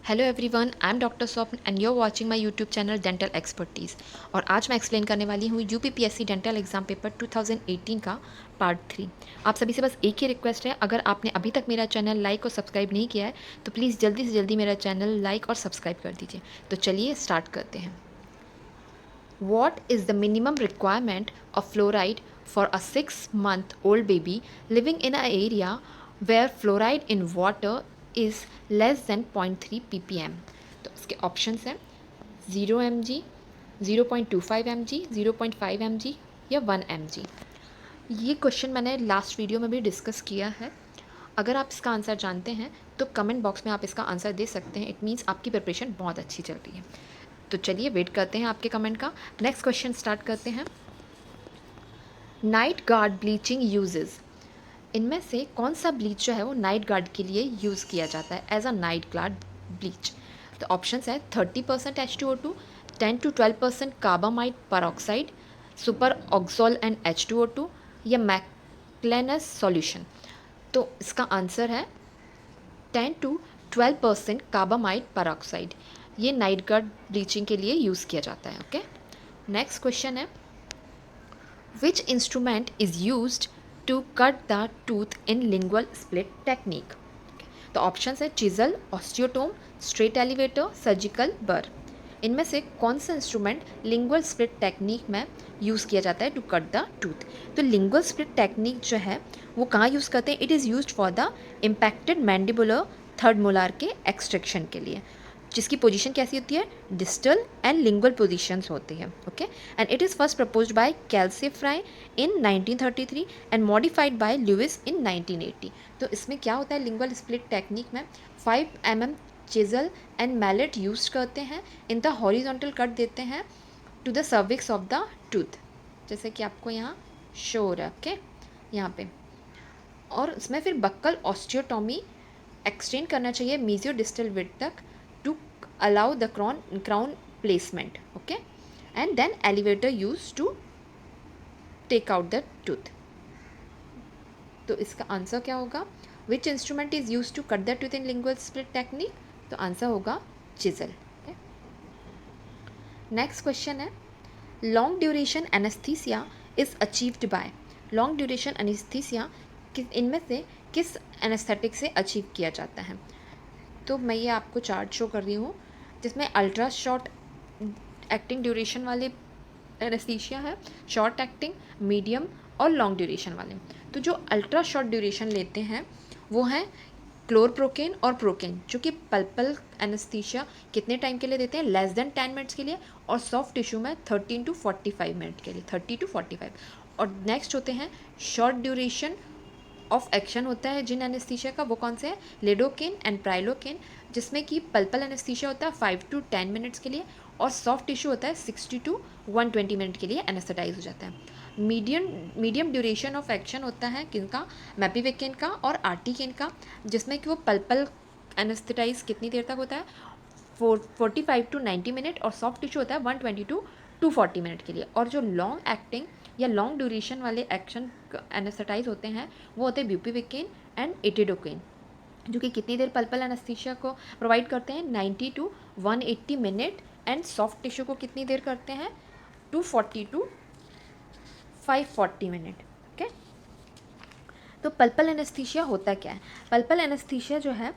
Hello everyone, I am doctor Swapna and you are watching my YouTube channel dental expertise. और आज मैं explain करने वाली हूँ यूपीपीएससी डेंटल एग्जाम पेपर 2018 का पार्ट 3। आप सभी से बस एक ही रिक्वेस्ट है, अगर आपने अभी तक मेरा चैनल लाइक और सब्सक्राइब नहीं किया है तो प्लीज़ जल्दी से जल्दी मेरा चैनल लाइक और सब्सक्राइब कर दीजिए। तो चलिए स्टार्ट करते हैं। What is the minimum requirement of fluoride for a 6-month-old baby living in an area where fluoride in water is less than 0.3 ppm? तो इसके ऑप्शंस हैं 0 mg, 0.25 mg, 0.5 mg या 1 mg। ये क्वेश्चन मैंने लास्ट वीडियो में भी discuss किया है। अगर आप इसका आंसर जानते हैं तो कमेंट बॉक्स में आप इसका आंसर दे सकते हैं। इट मीन्स आपकी प्रिपरेशन बहुत अच्छी चल रही है। तो चलिए वेट करते हैं आपके कमेंट का। नेक्स्ट क्वेश्चन स्टार्ट करते हैं। नाइट गार्ड ब्लीचिंग यूजेस, इनमें से कौन सा ब्लीच जो है वो नाइट गार्ड के लिए यूज़ किया जाता है as a night guard bleach? तो ऑप्शंस है 30% H2O2, 10 to 12% carbamide peroxide, super oxol and H2O2 या मैक्लेनस सॉल्यूशन। तो इसका आंसर है 10 to 12% कार्बामाइड परऑक्साइड। ये नाइट गार्ड ब्लीचिंग के लिए यूज़ किया जाता है। ओके, नेक्स्ट क्वेश्चन है which instrument is used to cut the tooth in lingual split technique? तो ऑप्शंस है chisel, osteotome, straight elevator, surgical bur. इनमें से कौन सा इंस्ट्रूमेंट लिंगुअल स्प्लिट टेक्निक में यूज़ किया जाता है टू कट द टूथ? तो लिंगुअल स्प्लिट टेक्निक जो है वो कहाँ यूज़ करते हैं? It is used for the impacted mandibular third molar के एक्सट्रैक्शन के लिए, जिसकी पोजीशन कैसी होती है? डिस्टल एंड लिंगुअल पोजीशंस होती है। Okay, and it is first proposed by Calcifry in 1933 and modified by Lewis in 1980। तो इसमें क्या होता है? लिंगुअल स्प्लिट टेक्निक में 5 mm chisel and mallet use करते हैं। इन द हॉरिजॉन्टल कट देते हैं to the cervix of the tooth, जैसे कि आपको यहाँ शो हो रहा है। ओके, यहाँ पे। और इसमें फिर बक्कल ऑस्टियोटॉमी एक्सटेंड करना चाहिए मीजियो डिस्टल विड तक to allow the crown placement. Okay, and then elevator used to take out the tooth. तो इसका आंसर क्या होगा? which instrument is used to cut the tooth in lingual split technique? तो answer होगा chisel. Okay? next question है long duration anesthesia is achieved by, long duration anesthesia इनमें से किस एनेस्थेटिक से अचीव किया जाता है? तो मैं ये आपको चार्ट शो कर रही हूँ जिसमें अल्ट्रा शॉर्ट एक्टिंग ड्यूरेशन वाले एनेस्थीसिया है, शॉर्ट एक्टिंग, मीडियम और लॉन्ग ड्यूरेशन वाले। तो जो अल्ट्रा शॉर्ट ड्यूरेशन लेते हैं वो हैं क्लोरप्रोकेन और प्रोकेन, जो कि पल्पल एनेस्थीसिया कितने टाइम के लिए देते हैं? लेस देन 10 मिनट्स के लिए, और सॉफ्ट टिश्यू में 13 to 45 मिनट के लिए, 30 to 45। और नेक्स्ट होते हैं शॉर्ट ड्यूरेशन ऑफ एक्शन होता है जिन एनेस्थीसिया का, वो कौन से है? लिडोकेन एंड प्राइलोकेन, जिसमें कि पल्पल एनेस्थीसिया होता है 5 to 10 मिनट्स के लिए, और सॉफ्ट टिश्यू होता है 60 to 120 मिनट के लिए एनेस्थेटाइज हो जाता है। मीडियम ड्यूरेशन ऑफ एक्शन होता है किनका? मैपिवेकेन का और आर्टिकेन का, जिसमें कि वो पल्पल एनेस्थेटाइज कितनी देर तक होता है? 45 to 90 मिनट, और सॉफ्ट टिश्यू होता है 120 to 240 मिनट के लिए। और जो लॉन्ग एक्टिंग या लॉन्ग ड्यूरेशन वाले एक्शन एनेस्थेटाइज होते हैं वो होते हैं ब्यूपिवेकेन एंड एटिडोकेन, जो कि कितनी देर पल्पल एनेस्थीसिया को प्रोवाइड करते हैं? 90 to 180 minute, and soft tissue को कितनी देर करते हैं? 240 to 540 मिनट। ओके, तो पल्पल एनेस्थीसिया होता क्या है? पल्पल एनेस्थीसिया जो है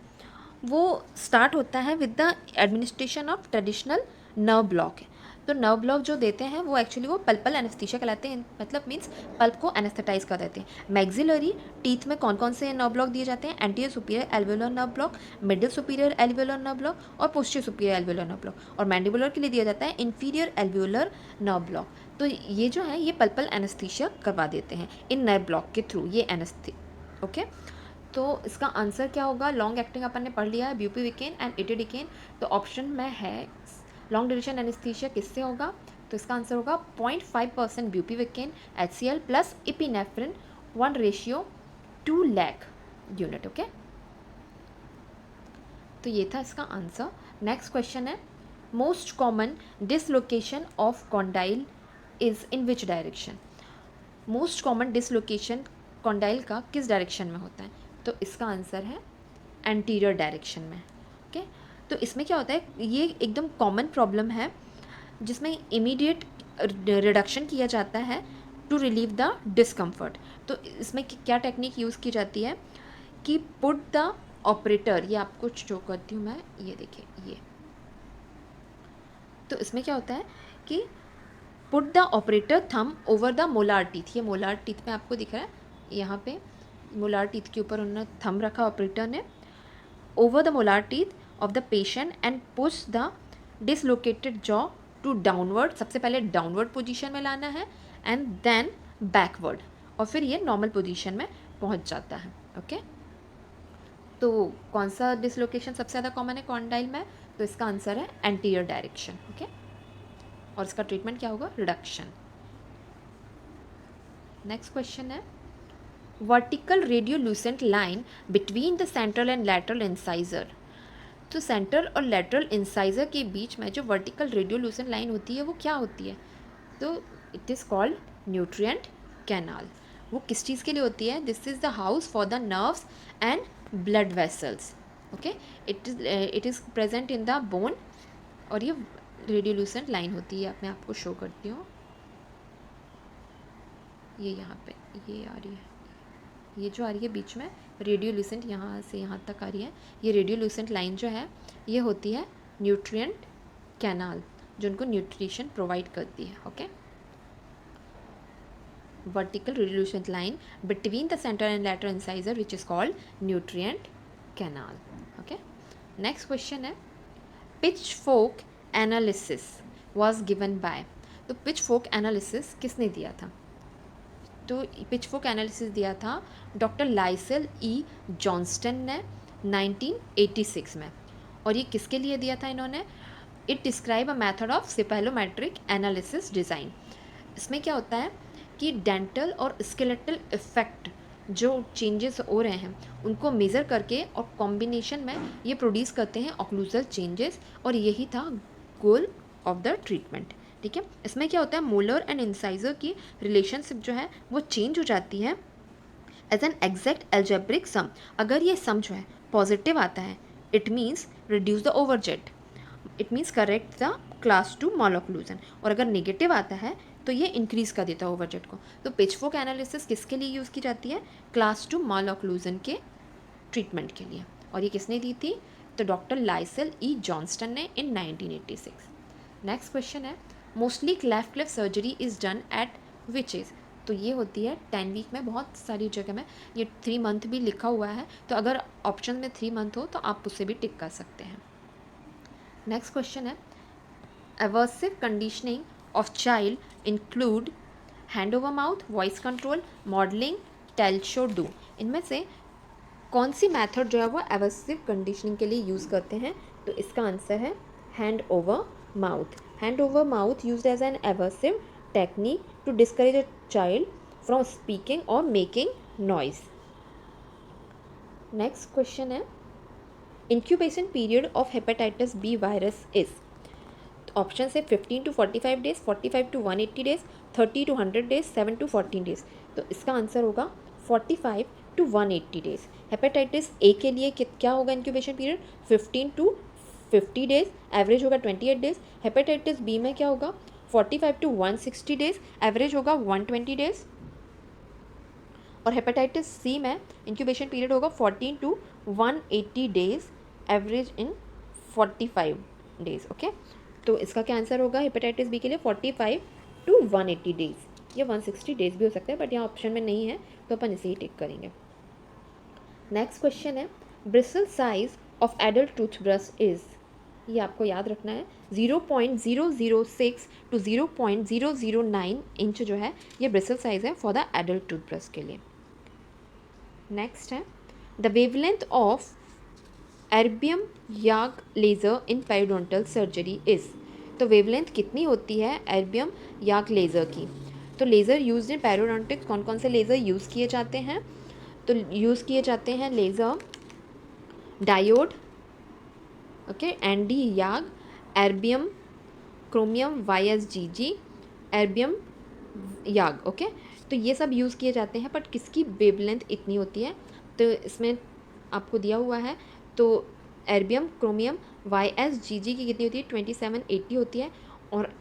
वो स्टार्ट होता है with the administration of traditional nerve block. तो नर्व ब्लॉक जो देते हैं वो एक्चुअली वो पल्पल एनेस्थीसिया कहलाते हैं, मतलब मीन्स पल्प को एनेस्थेटाइज कर देते हैं। मैक्सिलरी टीथ में कौन कौन से नर्व ब्लॉक दिए जाते हैं? Anterior superior alveolar nerve block, middle superior alveolar nerve block और posterior superior alveolar nerve block. और मैंडिबुलर के लिए दिया जाता है इंफीरियर एल्वियोलर नर्व ब्लॉक। तो ये जो है ये पल्पल एनेस्थीसिया करवा देते हैं इन नर्व ब्लॉक के थ्रू, ये एनेस्थी। ओके, तो इसका आंसर क्या होगा? लॉन्ग एक्टिंग अपन ने पढ़ लिया है, ब्यूपिवेकेन एंड एटिडिकेन। तो ऑप्शन में है लॉन्ग ड्यूरेशन एनेस्थीसिया किससे होगा? तो इसका आंसर होगा 0.5% ब्यूपिवेकेन HCl plus epinephrine 1:2 lakh unit. Okay, तो ये था इसका आंसर। नेक्स्ट क्वेश्चन है most common dislocation of condyle is in which direction? Most common dislocation condyle का किस डायरेक्शन में होता है? तो इसका आंसर है एंटीरियर डायरेक्शन में। ओके, तो इसमें क्या होता है, ये एकदम कॉमन प्रॉब्लम है जिसमें इमीडिएट रिडक्शन किया जाता है टू रिलीव द डिस्कम्फर्ट। तो इसमें क्या टेक्निक यूज़ की जाती है कि पुट द ऑपरेटर, ये आपको शो करती हूँ मैं, ये देखिए ये। तो इसमें क्या होता है कि पुट द ऑपरेटर थम ओवर द मोलार टीथ, ये मोलार टीथ में आपको दिख रहा है, यहाँ पे मोलार टीथ के ऊपर उन्होंने थम रखा ऑपरेटर ने, over the molar teeth of the patient and push the dislocated jaw to downward, सबसे पहले डाउनवर्ड पोजीशन में लाना है एंड देन बैकवर्ड, और फिर ये नॉर्मल पोजीशन में पहुंच जाता है। ओके, तो कौन सा डिसलोकेशन सबसे ज़्यादा कॉमन है कॉन्डाइल में, तो इसका आंसर है एंटीरियर डायरेक्शन। ओके, और इसका ट्रीटमेंट क्या होगा, रिडक्शन। नेक्स्ट क्वेश्चन है, vertical radiolucent line between the central and lateral incisor. तो सेंट्रल और लैटरल इंसाइजर के बीच में जो वर्टिकल रेडियोल्यूसेंट लाइन होती है वो क्या होती है, तो it is called nutrient canal. वो किस चीज़ के लिए होती है, this is the house for the nerves and blood vessels. Okay, it is present in the bone, और ये रेडियोल्यूसेंट लाइन होती है, मैं आपको शो करती हूँ, ये यहाँ पे ये आ रही है, ये जो आ रही है बीच में रेडियोल्यूसेंट, यहाँ से यहाँ तक आ रही है, ये रेडियोल्यूसेंट लाइन जो है ये होती है न्यूट्रिएंट कैनाल, जो उनको न्यूट्रिशन प्रोवाइड करती है। Okay, vertical radiolucent line between the central and lateral incisor which is called nutrient canal. Okay, next question है, pitchfork analysis was given by. तो पिच फोक एनालिसिस किसने दिया था, तो पिचफोक एनालिसिस दिया था डॉक्टर लाइसेल ई जॉनस्टन ने 1986 में, और ये किसके लिए दिया था इन्होंने, it describe a method of cephalometric analysis design. इसमें क्या होता है कि डेंटल और स्केलेटल इफेक्ट जो चेंजेस हो रहे हैं उनको मेज़र करके और कॉम्बिनेशन में ये प्रोड्यूस करते हैं ऑक्लूजल चेंजेस, और यही था गोल ऑफ द ट्रीटमेंट। ठीक है, इसमें क्या होता है, मोलर एंड इंसाइजर की रिलेशनशिप जो है वो चेंज हो जाती है as an exact algebraic sum. अगर ये सम जो है पॉजिटिव आता है, it means reduce the overjet, it means correct the class 2 malocclusion, और अगर नेगेटिव आता है तो ये इंक्रीज़ कर देता है ओवरजेट को। तो पिचफोक एनालिसिस किसके लिए यूज़ की जाती है, क्लास 2 मॉलोक्लूजन के ट्रीटमेंट के लिए, और ये किसने दी थी, तो डॉक्टर लाइसेल ई जॉनस्टन ने इन 1986। नेक्स्ट क्वेश्चन है, mostly cleft lip surgery is done at which age. तो ये होती है 10 वीक में, बहुत सारी जगह में ये 3 मंथ भी लिखा हुआ है, तो अगर ऑप्शन में 3 मंथ हो तो आप उससे भी टिक कर सकते हैं। नेक्स्ट क्वेश्चन है, aversive conditioning of child include hand over mouth, voice control, modelling, tell show, do. इनमें से कौन सी मेथड जो है वो एवर्सिव कंडीशनिंग के लिए यूज़ करते हैं, तो इसका आंसर है hand over mouth. Hand over mouth used as an aversive technique to discourage a child from speaking or making noise. Next question है, incubation period of hepatitis B virus is। Option है 15 to 45 days, 45 to 180 days, 30 to 100 days, 7 to 14 days। तो इसका answer होगा 45 to 180 days। Hepatitis A के लिए क्या होगा incubation period, 15 to 50 days, average होगा 28 डेज। हेपेटाइटिस बी में क्या होगा, 45 to 160 डेज, एवरेज होगा 120 डेज। और हेपेटाइटिस सी में इंक्यूबेशन पीरियड होगा 14 to 180 days, average in 45 days. Okay, तो इसका क्या आंसर होगा हेपेटाइटिस बी के लिए 45 to 180 डेज, या 160 डेज भी हो सकता है, बट यहाँ ऑप्शन में नहीं है तो अपन इसे ही टिक करेंगे। नेक्स्ट क्वेश्चन है, bristle size of adult toothbrush is. ये आपको याद रखना है, 0.006 to 0.009 इंच जो है ये ब्रिसल साइज है फॉर द एडल्ट टूथब्रश के लिए। नेक्स्ट है, द वेवलेंथ ऑफ एर्बियम याग laser in periodontal surgery is. तो वेवलेंथ कितनी होती है एर्बियम याग लेज़र की, तो लेज़र यूज इन पेरिडोंटिक्स कौन कौन से लेज़र यूज़ किए जाते हैं, तो यूज़ किए जाते हैं लेज़र डायोड, ओके, एनडी याग, एर्बियम क्रोमियम YSGG, एर्बियम याग। ओके, तो ये सब यूज़ किए जाते हैं, बट किसकी वेवलेंथ इतनी होती है, तो इसमें आपको दिया हुआ है, तो एर्बियम क्रोमियम YSGG की कितनी होती है 2780 होती है, और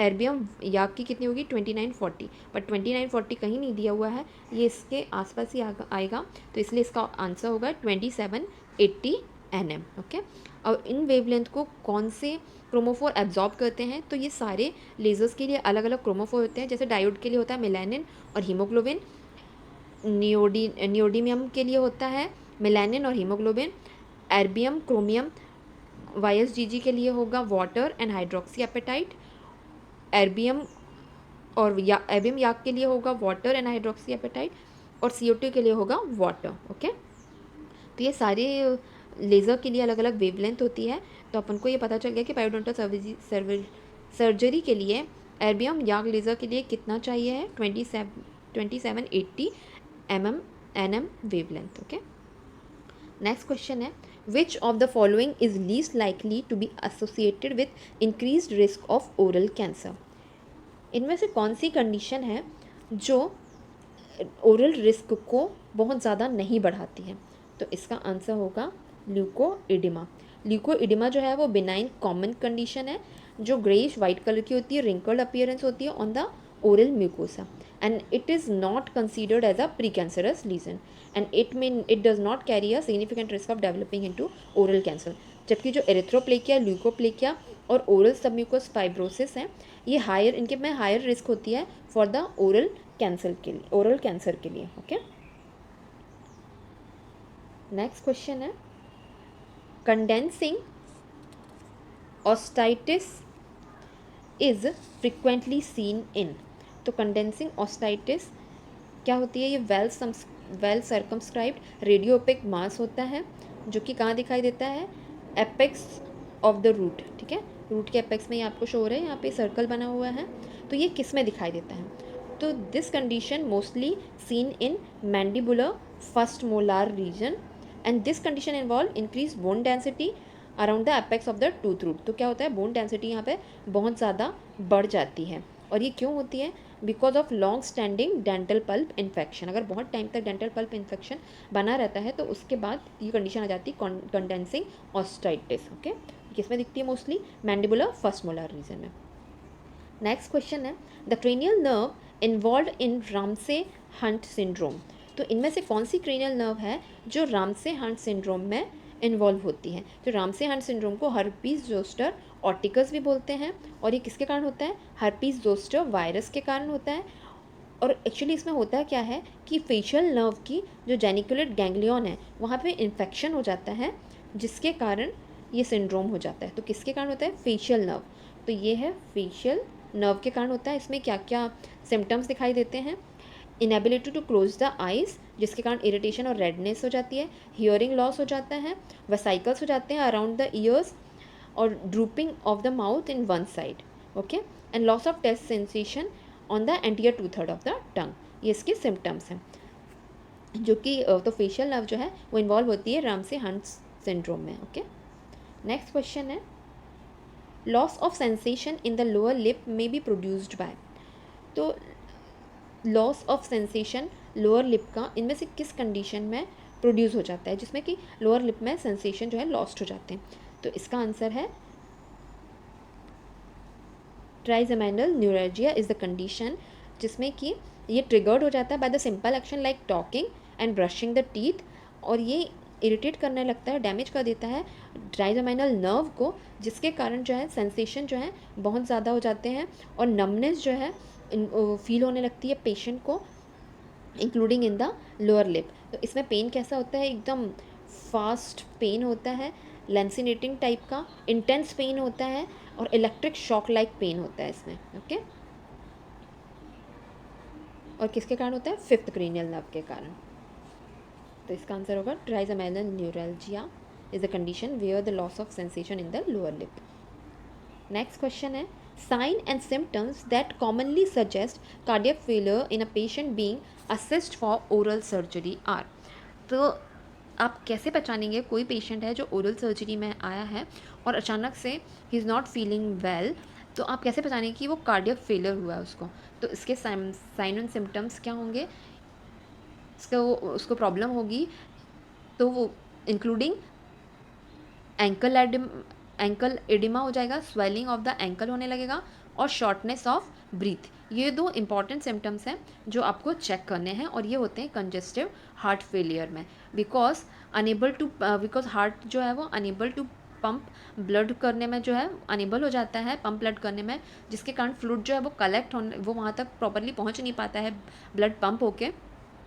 एर्बियम याक की कितनी होगी 2940, बट 2940 कहीं नहीं दिया हुआ है, ये इसके आसपास ही आएगा, तो इसलिए इसका आंसर होगा 2780 nm। ओके, और इन वेवलेंथ को कौन से क्रोमोफोर एब्जॉर्ब करते हैं, तो ये सारे लेजर्स के लिए अलग अलग क्रोमोफोर होते हैं। जैसे डायोड के लिए होता है मेलानिन और हीमोग्लोबिन, नियोडिमियम के लिए होता है मेलानिन और हीमोग्लोबिन, एर्बियम क्रोमियम YSGG के लिए होगा water and hydroxyapatite, erbium और एर्बियम याक के लिए होगा वाटर एंड हाइड्रोक्सी एपेटाइट, और CO2 के लिए होगा वाटर। ओके, तो ये सारे लेज़र के लिए अलग अलग वेवलेंथ होती है। तो अपन को ये पता चल गया कि पायोडोंटल सर्जरी के लिए एर्बियम याक लेज़र के लिए कितना चाहिए है 2780 nm wavelength. Okay, next question है which of the following is least likely to be associated with increased risk of oral cancer. इनमें से कौन सी कंडीशन है जो ओरल रिस्क को बहुत ज़्यादा नहीं बढ़ाती है, तो इसका आंसर होगा ल्यूकोइडिमा। ल्यूकोइडिमा जो है वो बिनाइन कॉमन कंडीशन है जो ग्रेइश वाइट कलर की होती है, रिंकल्ड अपीयरेंस होती है on the oral mucosa, and it is not considered as a pre cancerous lesion, and it does not carry a significant risk of developing into oral cancer. जबकि जो erythroplakia, leukoplakia और oral submucous fibrosis हैं, ये higher, इनके में higher risk होती है for the oral cancer के लिए। ओके, नेक्स्ट क्वेश्चन है condensing osteitis is frequently seen in. तो कंडेंसिंग ऑस्टाइटिस क्या होती है, ये वेल सर्कमस्क्राइब्ड रेडियोपिक मास होता है जो कि कहाँ दिखाई देता है, एपेक्स ऑफ द रूट। ठीक है, रूट के एपेक्स में ये आपको शो हो रहा है, यहाँ पे सर्कल बना हुआ है, तो ये किस में दिखाई देता है, तो this condition mostly seen in mandibular first molar region, and this condition involve increase bone density around the apex of the tooth root. तो क्या होता है, बोन डेंसिटी यहाँ पे बहुत ज़्यादा बढ़ जाती है, और ये क्यों होती है, because of long standing dental pulp infection. अगर बहुत टाइम तक डेंटल पल्प इन्फेक्शन बना रहता है तो उसके बाद ये कंडीशन आ जाती है कंडेंसिंग ऑस्टाइटिस। ओके, किसमें दिखती है, mostly mandibular first molar region में। नेक्स्ट क्वेश्चन है the cranial nerve involve in Ramsay Hunt syndrome. तो इनमें से कौन सी क्रेनियल नर्व है जो रामसे हंट सिंड्रोम में इन्वॉल्व होती है, तो रामसे हंट सिंड्रोम को हर्पीज जोस्टर ऑटिकस भी बोलते हैं, और ये किसके कारण होता है, हर्पीज जोस्टर वायरस के कारण होता है। और एक्चुअली इसमें होता क्या है कि फेशियल नर्व की जो जेनिकुलेट गैंग्लियन है वहाँ पे इन्फेक्शन हो जाता है, जिसके कारण ये सिंड्रोम हो जाता है। तो किसके कारण होता है, फेशियल नर्व, तो ये है फेशियल नर्व के कारण होता है। इसमें क्या क्या सिम्टम्स दिखाई देते हैं, inability to close the eyes जिसके कारण इरिटेशन और रेडनेस हो जाती है, हियरिंग लॉस हो जाता है, वेसाइकल्स हो जाते हैं अराउंड द ईयर्स, और drooping of the mouth in one side. Okay, and loss of taste sensation on the anterior 2/3 of the tongue, ये इसके सिम्टम्स हैं जो कि तो फेशियल नर्व जो है वो इन्वॉल्व होती है रामसे हंट सिंड्रोम में। ओके, नेक्स्ट क्वेश्चन है loss of sensation in the lower lip में बी प्रोड्यूस्ड बाय। तो loss of sensation lower lip का इनमें से किस कंडीशन में प्रोड्यूस हो जाता है जिसमें कि लोअर लिप में सेंसेशन जो है लॉस्ट हो जाते हैं, तो इसका आंसर है trigeminal neuralgia is the condition जिसमें कि ये ट्रिगर्ड हो जाता है by the simple action like talking and brushing the teeth, और ये इरिटेट करने लगता है, डैमेज कर देता है ट्राइजेमिनल नर्व को, जिसके कारण जो है सेंसेशन जो है बहुत ज़्यादा हो जाते हैं, और नमनेस जो है फील होने लगती है पेशेंट को, including in the lower lip. तो इसमें पेन कैसा होता है, एकदम फास्ट पेन होता है, लेंसिनेटिंग टाइप का इंटेंस पेन होता है, और इलेक्ट्रिक शॉक लाइक पेन होता है इसमें। ओके, और किसके कारण होता है, फिफ्थ क्रेनियल नर्व के कारण। तो इसका आंसर होगा trigeminal neuralgia is the condition where the loss of sensation in the lower lip. Next question है sign and symptoms that commonly suggest cardiac failure in a patient being assessed for oral surgery are। तो आप कैसे पहचानेंगे कोई patient है जो oral surgery में आया है और अचानक से he is not feeling well, तो आप कैसे पहचानेंगे कि वो कार्डियक फेलियर हुआ है उसको, तो इसके साइन एंड सिम्टम्स क्या होंगे, उसको प्रॉब्लम होगी, तो वो इंक्लूडिंग एंकल एडिमा हो जाएगा, स्वेलिंग ऑफ द एंकल होने लगेगा और शॉर्टनेस ऑफ ब्रीथ। ये दो इंपॉर्टेंट सिम्टम्स हैं जो आपको चेक करने हैं और ये होते हैं कंजेस्टिव हार्ट फेलियर में। बिकॉज हार्ट जो है वो अनेबल टू पंप ब्लड करने में जो है अनेबल हो जाता है पंप ब्लड करने में, जिसके कारण फ्लूइड जो है वो कलेक्ट होने वो वहाँ तक प्रॉपरली पहुँच नहीं पाता है ब्लड पंप होके,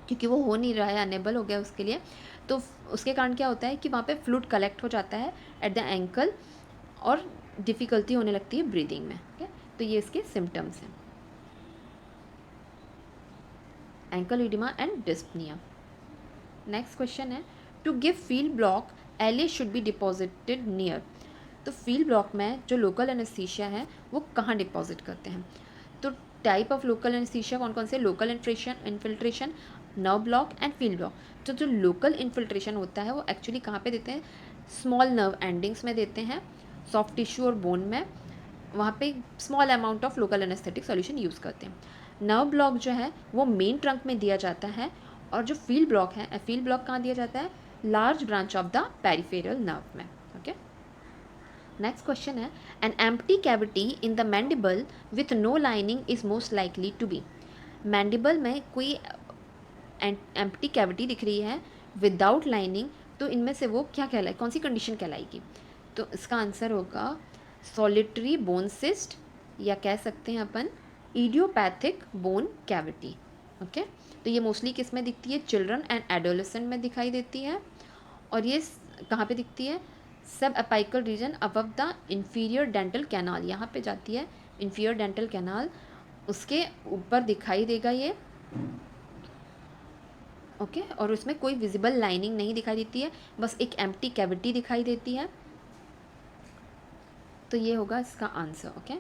क्योंकि वो हो नहीं रहा है, अनेबल हो गया उसके लिए। तो उसके कारण क्या होता है कि वहाँ पे फ्लूइड कलेक्ट हो जाता है एट द एंकल और डिफ़िकल्टी होने लगती है ब्रीदिंग में। ठीक है, तो ये इसके सिम्टम्स हैं, ankle oedema and dyspnoea. Next question है, to give field block LA should be deposited near. तो फील्ड ब्लॉक में जो लोकल एनेस्थीसिया है वो कहाँ डिपॉजिट करते हैं? तो टाइप ऑफ लोकल एनेस्थीसिया कौन कौन से? Local infiltration, nerve block and field block. तो जो लोकल इन्फिल्ट्रेशन होता है वो एक्चुअली कहाँ पे देते हैं? स्मॉल नर्व एंडिंग्स में देते हैं, सॉफ्ट टिश्यू और बोन में, वहाँ पे small amount of local anaesthetic solution use करते हैं। नर्व ब्लॉक जो है वो मेन ट्रंक में दिया जाता है, और जो फील्ड ब्लॉक है, फील्ड ब्लॉक कहाँ दिया जाता है? Large branch of the peripheral nerve में। ओके, नेक्स्ट क्वेश्चन है, an empty cavity in the mandible with no lining is most likely to be. Mandible में कोई एम्प्टी कैविटी दिख रही है विदाउट लाइनिंग, तो इनमें से वो क्या कहलाए, कौन सी कंडीशन कहलाएगी? तो इसका आंसर होगा सॉलिटरी बोन सिस्ट, या कह सकते हैं अपन इडियोपैथिक बोन कैविटी। ओके, तो ये मोस्टली किस में दिखती है? चिल्ड्रन एंड एडोलेसेंट में दिखाई देती है, और ये कहाँ पे दिखती है? Sub apical region above the inferior dental canal, यहाँ पे जाती है इंफीरियर डेंटल कैनाल, उसके ऊपर दिखाई देगा ये। ओके, और उसमें कोई विजिबल लाइनिंग नहीं दिखाई देती है, बस एक एम्प्टी कैविटी दिखाई देती है। तो ये होगा इसका answer. Okay,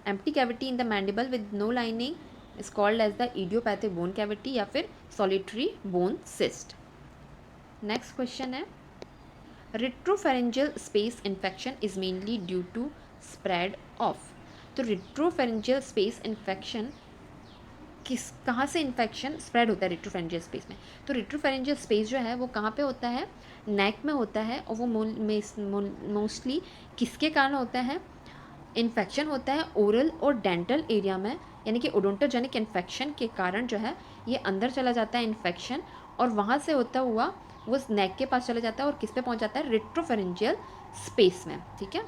empty cavity in the mandible with no lining is called as the idiopathic bone cavity या फिर solitary bone cyst. Next question है, retropharyngeal space infection is mainly due to spread of. तो retropharyngeal space infection कहाँ से infection spread होता है retropharyngeal space में? तो रेट्रोफेरेंजियल स्पेस जो है वो कहाँ पे होता है? नेक में होता है, और वो मोस्टली किसके कारण होता है? इन्फेक्शन होता है ओरल और डेंटल एरिया में, यानी कि ओडोंटोजेनिक इन्फेक्शन के कारण जो है ये अंदर चला जाता है इन्फेक्शन, और वहाँ से होता हुआ वो नेक के पास चला जाता है और किस पे पहुँच जाता है? रेट्रोफेरेंजियल स्पेस में। ठीक है,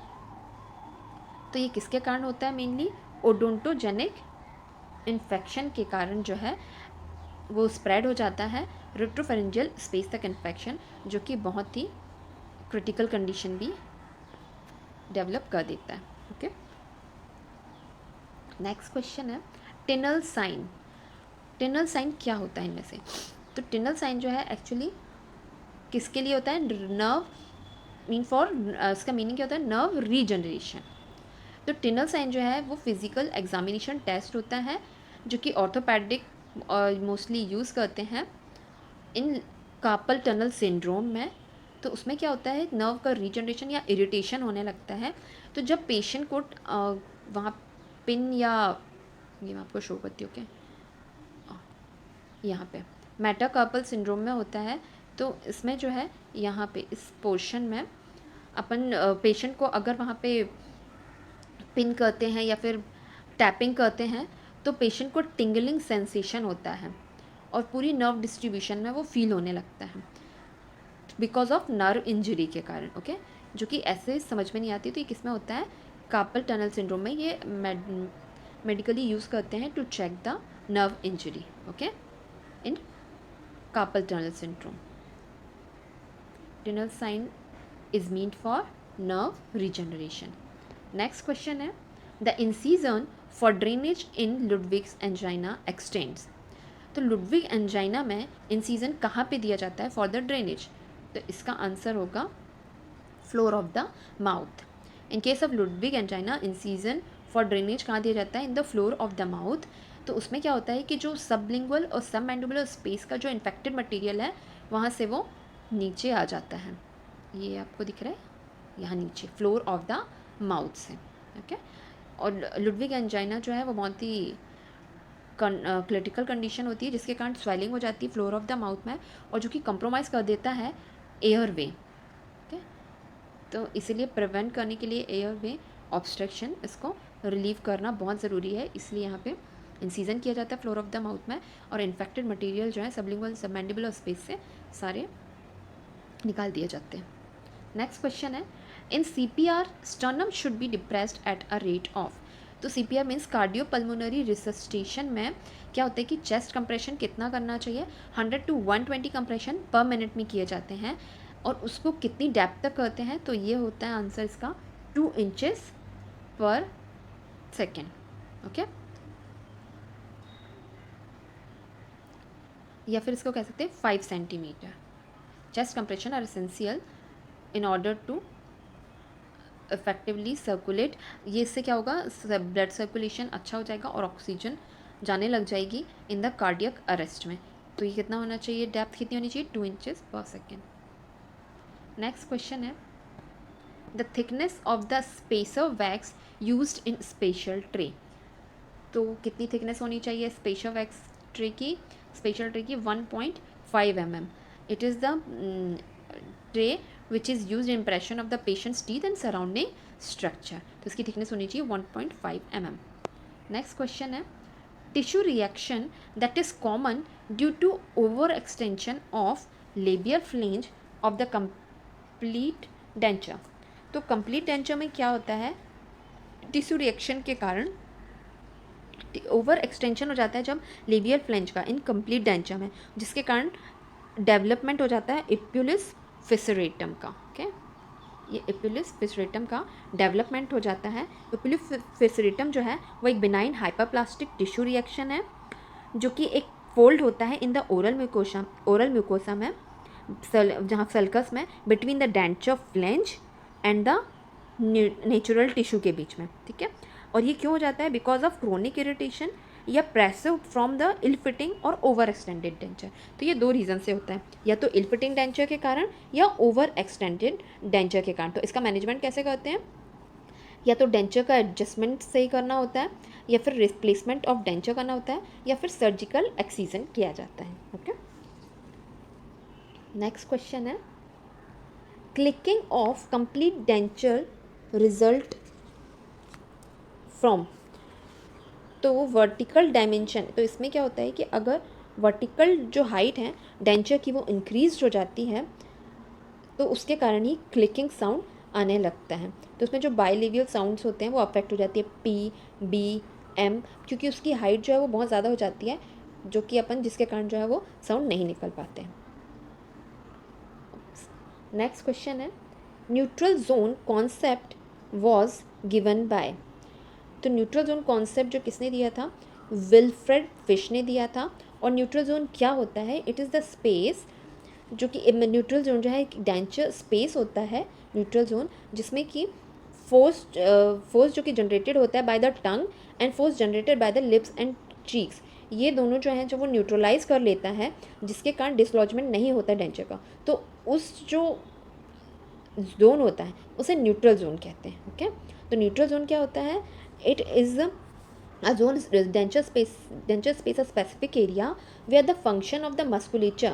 तो ये किसके कारण होता है? मेनली ओडोंटोजेनिक इन्फेक्शन के कारण जो है वो स्प्रेड हो जाता है रेट्रोफेरेंजियल स्पेस तक इन्फेक्शन, जो कि बहुत ही क्रिटिकल कंडीशन भी डेवलप कर देता है। ओके, नेक्स्ट क्वेश्चन है, टिनल साइन। टिनल साइन क्या होता है इनमें से? तो टिनल साइन जो है एक्चुअली किसके लिए होता है? नर्व इसका मीनिंग क्या होता है? Nerve regeneration. तो टिनल साइन जो है वो फिजिकल एग्जामिनेशन टेस्ट होता है जो कि ऑर्थोपेडिक मोस्टली यूज़ करते हैं इन कार्पल टनल सिंड्रोम में। तो उसमें क्या होता है? नर्व का रीजनरेशन या इरिटेशन होने लगता है। तो जब पेशेंट को वहाँ पिन या ये मैं आपको शो करती हूँ, ओके, यहाँ पे मेटाकार्पल सिंड्रोम में होता है। तो इसमें जो है यहाँ पे इस पोर्शन में अपन पेशेंट को अगर वहाँ पे पिन करते हैं या फिर टैपिंग करते हैं तो पेशेंट को टिंगलिंग सेंसेशन होता है और पूरी नर्व डिस्ट्रीब्यूशन में वो फील होने लगता है बिकॉज ऑफ नर्व इंजरी के कारण। ओके, जो कि ऐसे समझ में नहीं आती। तो ये किस में होता है? कार्पल टनल सिंड्रोम में। ये मेडिकली यूज़ करते हैं to check the nerve injury. Okay, in carpal tunnel syndrome Tinel sign is meant for nerve regeneration. Next question है, the incision for drainage in Ludwig's angina extends. तो Ludwig angina में incision कहाँ पे दिया जाता है फॉर द ड्रेनेज? तो इसका आंसर होगा floor of the mouth. In case of Ludwig angina incision for drainage कहाँ दिया जाता है? In the floor of the mouth. तो उसमें क्या होता है कि जो सबलिंगुअल और सबमैंडिबुलर स्पेस का जो इन्फेक्टेड मटेरियल है वहाँ से वो नीचे आ जाता है। ये आपको दिख रहा है यहाँ नीचे, फ्लोर ऑफ द माउथ से। ओके, और लुडविग एंजाइना जो है वो बहुत ही क्रिटिकल कंडीशन होती है जिसके कारण स्वेलिंग हो जाती है फ्लोर ऑफ द माउथ में, और जो कि कंप्रोमाइज़ कर देता है एयरवे। ओके, तो इसीलिए प्रिवेंट करने के लिए एयर वे ऑब्स्ट्रक्शन, इसको रिलीव करना बहुत ज़रूरी है, इसलिए यहाँ पे इंसीजन किया जाता है फ्लोर ऑफ द माउथ में, और इन्फेक्टेड मटेरियल जो है सबलिंगुअल, सबमैंडिबल और स्पेस से सारे निकाल दिए जाते हैं। नेक्स्ट क्वेश्चन है, इन CPR sternum should be depressed at a rate of. तो CPR मीन्स कार्डियोपल्मोनरी रिसस्टेशन में क्या होता है कि चेस्ट कंप्रेशन कितना करना चाहिए, 100 to 120 कंप्रेशन पर मिनट में किए जाते हैं, और उसको कितनी डेप्थ तक करते हैं, तो ये होता है आंसर इसका 2 इंचेस पर सेकेंड। ओके, या फिर इसको कह सकते हैं 5 centimetre. Chest compression are essential in order to effectively circulate, ये इससे क्या होगा, ब्लड सर्कुलेशन अच्छा हो जाएगा और ऑक्सीजन जाने लग जाएगी इन द कार्डियक अरेस्ट में। तो ये कितना होना चाहिए, डेप्थ कितनी होनी चाहिए, 2 इंचेस पर सेकेंड। नेक्स्ट क्वेश्चन है, the thickness of the spacer wax used in special tray. तो कितनी थिकनेस होनी चाहिए स्पेशल वैक्स ट्रे की, स्पेशल ट्रे की 1.5 mm। It is the tray which is used in impression of the patient's teeth and surrounding structure। तो इसकी thickness होनी चाहिए 1.5 mm। नेक्स्ट क्वेश्चन है, tissue reaction that is common due to over extension of labial flange of the complete denture. तो complete denture में क्या होता है, टिश्यू रिएक्शन के कारण ओवर एक्सटेंशन हो जाता है जब लेबियल फ्लेंज का इन कंप्लीट डेंचर में, जिसके कारण डेवलपमेंट हो जाता है इप्युलिस फिसरेटम का। ओके, ये इप्युलिस फिसरेटम का डेवलपमेंट हो जाता है। इप्युलिस फिसरेटम जो है वो एक बिनाइन हाइपरप्लास्टिक टिश्यू रिएक्शन है, जो कि एक फोल्ड होता है इन द ओरल म्यूकोसा में, जहाँ सल्कस में, between the denture flange and the natural tissue के बीच में। ठीक है, और ये क्यों हो जाता है, बिकॉज ऑफ क्रोनिक इरिटेशन या pressure from the ill fitting और ओवर एक्सटेंडेड डेंचर। तो ये 2 रीज़न से होता है, या तो इल फिटिंग डेंचर के कारण या ओवर एक्सटेंडेड डेंचर के कारण। तो इसका मैनेजमेंट कैसे करते हैं, या तो डेंचर का एडजस्टमेंट सही करना होता है, या फिर रिप्लेसमेंट ऑफ डेंचर करना होता है, या फिर सर्जिकल एक्सीजन किया जाता है। ओके, नेक्स्ट क्वेश्चन है, clicking of complete denture result from. तो वर्टिकल डायमेंशन, तो इसमें क्या होता है कि अगर वर्टिकल जो हाइट है डेंचर की वो इंक्रीज हो जाती है, तो उसके कारण ही क्लिकिंग साउंड आने लगता है। तो उसमें जो बाइलेबियल साउंड्स होते हैं वो अफेक्ट हो जाती है, P, B, M, क्योंकि उसकी हाइट जो है वो बहुत ज़्यादा हो जाती है, जो कि जिसके कारण जो है वो साउंड नहीं निकल पाते हैं। नेक्स्ट क्वेश्चन है, neutral zone concept was given by. तो न्यूट्रल जोन कॉन्सेप्ट जो किसने दिया था, विल्फ्रेड फिश ने दिया था। और न्यूट्रल जोन क्या होता है, इट इज़ द स्पेस, जो कि न्यूट्रल जोन जो है एक डेंचर स्पेस होता है न्यूट्रल जोन, जिसमें कि फोर्स जो कि जनरेटेड होता है by the tongue and force generated by the lips and cheeks, ये दोनों जो हैं जब वो न्यूट्रलाइज कर लेता है, जिसके कारण डिसलॉजमेंट नहीं होता है डेंचर का, तो उस जो जोन होता है उसे न्यूट्रल जोन कहते हैं। ओके, तो न्यूट्रल जोन क्या होता है, it is a zone denture space a specific area where the function of the musculature,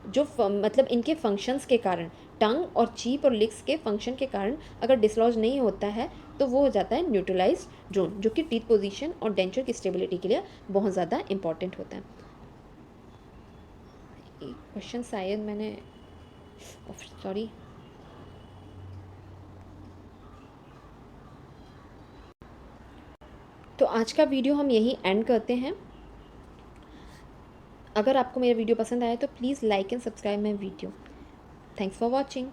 जो मतलब इनके फंक्शंस के कारण, टंग और चीप और लिक्स के फंक्शन के कारण अगर डिसलॉज नहीं होता है तो वो हो जाता है न्यूट्रलाइज जोन, जो कि टीथ पोजीशन और डेंचर की स्टेबिलिटी के लिए बहुत ज़्यादा इंपॉर्टेंट होता है। क्वेश्चन शायद मैंने सॉरी तो आज का वीडियो हम यहीं एंड करते हैं। अगर आपको मेरा वीडियो पसंद आया तो please like and subscribe my video. Thanks for watching.